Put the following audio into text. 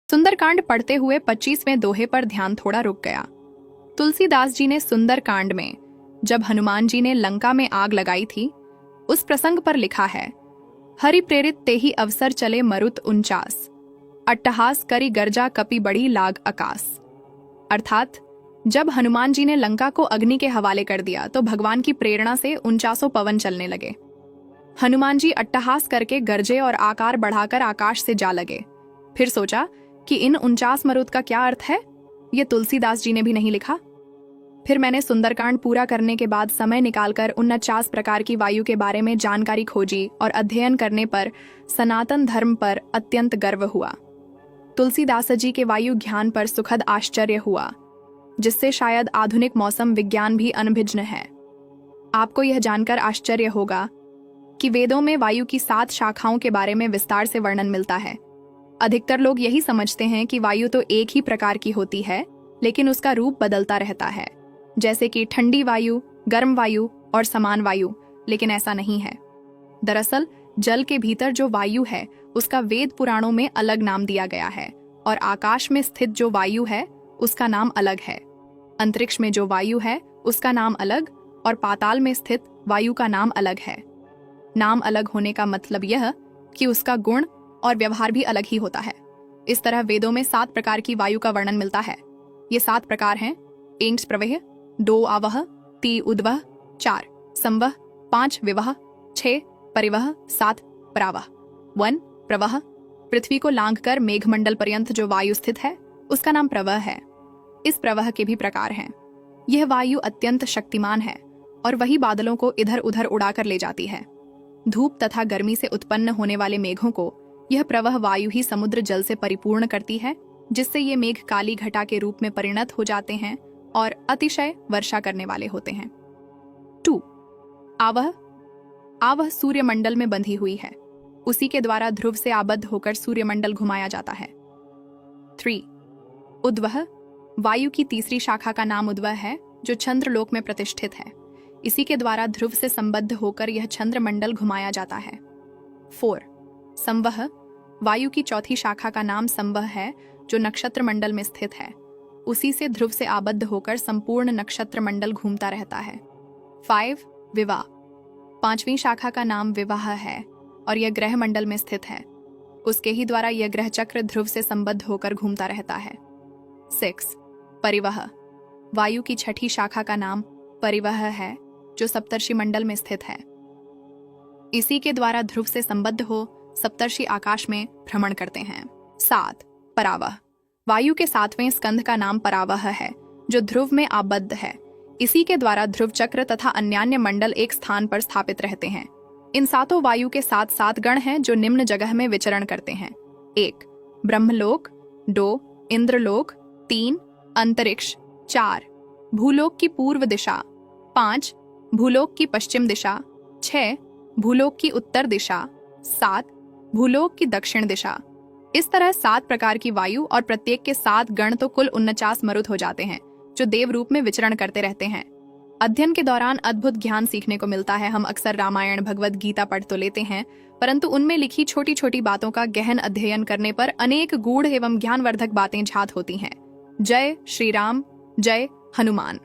सुंदरकांड पढ़ते हुए 25वें दोहे पर ध्यान थोड़ा रुक गया। तुलसीदास जी ने सुंदरकांड में जब हनुमान जी ने लंका में आग लगाई थी, उस प्रसंग पर लिखा है, हरि प्रेरित तेहि अवसर चले मरुत 49, अट्टहास करी गर्जा कपि बड़ी लाग आकाश। अर्थात जब हनुमान जी ने लंका को अग्नि के हवाले कर दिया तो भगवान की प्रेरणा से 49 पवन चलने लगे। हनुमान जी अट्टहास करके गरजे और आकार बढ़ाकर आकाश से जा लगे। फिर सोचा कि इन 49 मरुत का क्या अर्थ है, ये तुलसीदास जी ने भी नहीं लिखा। फिर मैंने सुंदरकांड पूरा करने के बाद समय निकालकर 49 प्रकार की वायु के बारे में जानकारी खोजी और अध्ययन करने पर सनातन धर्म पर अत्यंत गर्व हुआ। तुलसीदास जी के वायु ज्ञान पर सुखद आश्चर्य हुआ, जिससे शायद आधुनिक मौसम विज्ञान भी अनभिज्ञ है। आपको यह जानकर आश्चर्य होगा कि वेदों में वायु की 7 शाखाओं के बारे में विस्तार से वर्णन मिलता है। अधिकतर लोग यही समझते हैं कि वायु तो एक ही प्रकार की होती है, लेकिन उसका रूप बदलता रहता है, जैसे कि ठंडी वायु, गर्म वायु और समान वायु, लेकिन ऐसा नहीं है। दरअसल जल के भीतर जो वायु है उसका वेद पुराणों में अलग नाम दिया गया है और आकाश में स्थित जो वायु है उसका नाम अलग है। अंतरिक्ष में जो वायु है उसका नाम अलग और पाताल में स्थित वायु का नाम अलग है। नाम अलग होने का मतलब यह कि उसका गुण और व्यवहार भी अलग ही होता है। इस तरह वेदों में 7 प्रकार की वायु का वर्णन मिलता है। ये 7 प्रकार हैं: 1 प्रवह, 2 आवह, 3 उद्वह, 4 संवह, 5 विवह, 6 परिवह, 7 परावह। 1 प्रवह, पृथ्वी को लांघकर मेघमंडल पर्यंत जो वायु स्थित है उसका नाम प्रवह है। इस प्रवह के भी प्रकार हैं। यह वायु अत्यंत शक्तिमान है और वही बादलों को इधर उधर उड़ाकर ले जाती है। धूप तथा गर्मी से उत्पन्न होने वाले मेघों को यह प्रवह वायु ही समुद्र जल से परिपूर्ण करती है, जिससे ये मेघ काली घटा के रूप में परिणत हो जाते हैं और अतिशय वर्षा करने वाले होते हैं। 2 आवह, आवह सूर्यमंडल में बंधी हुई है। उसी के द्वारा ध्रुव से आबद्ध होकर सूर्यमंडल घुमाया जाता है। 3 उद्वह, वायु की तीसरी शाखा का नाम उद्वह है, जो चंद्रलोक में प्रतिष्ठित है। इसी के द्वारा ध्रुव से संबद्ध होकर यह चंद्रमंडल घुमाया जाता है। 4 संवह, वायु की चौथी शाखा का नाम संवह है, जो नक्षत्र मंडल में स्थित है। उसी से ध्रुव से आबद्ध होकर संपूर्ण नक्षत्र मंडल घूमता रहता है। 5 विवाह, 5वीं शाखा का नाम विवाह है और यह ग्रह मंडल में स्थित है। उसके ही द्वारा यह ग्रह चक्र ध्रुव से संबद्ध होकर घूमता रहता है। 6 परिवह, वायु की छठी शाखा का नाम परिवह है, जो सप्तर्षि मंडल में स्थित है। इसी के द्वारा ध्रुव से संबद्ध हो सप्तर्षि आकाश में भ्रमण करते हैं। 7 परावह, वायु के 7वें स्कंध का नाम परावह है, जो ध्रुव में आबद्ध है। इसी के द्वारा ध्रुव चक्र तथा अन्यान्य मंडल एक स्थान पर स्थापित रहते हैं। इन 7 वायु के 7 गण हैं, जो निम्न जगह में विचरण करते हैं: 1 ब्रह्मलोक, 2 इंद्रलोक, 3 अंतरिक्ष, 4 भूलोक की पूर्व दिशा, 5 भूलोक की पश्चिम दिशा, 6 भूलोक की उत्तर दिशा, 7 भूलोक की दक्षिण दिशा। इस तरह 7 प्रकार की वायु और प्रत्येक के 7 गण तो कुल 49 मरुत हो जाते हैं, जो देव रूप में विचरण करते रहते हैं। अध्ययन के दौरान अद्भुत ज्ञान सीखने को मिलता है। हम अक्सर रामायण, भगवद गीता पढ़ तो लेते हैं, परंतु उनमें लिखी छोटी छोटी बातों का गहन अध्ययन करने पर अनेक गूढ़ एवं ज्ञानवर्धक बातें झात होती हैं। जय श्री राम, जय हनुमान।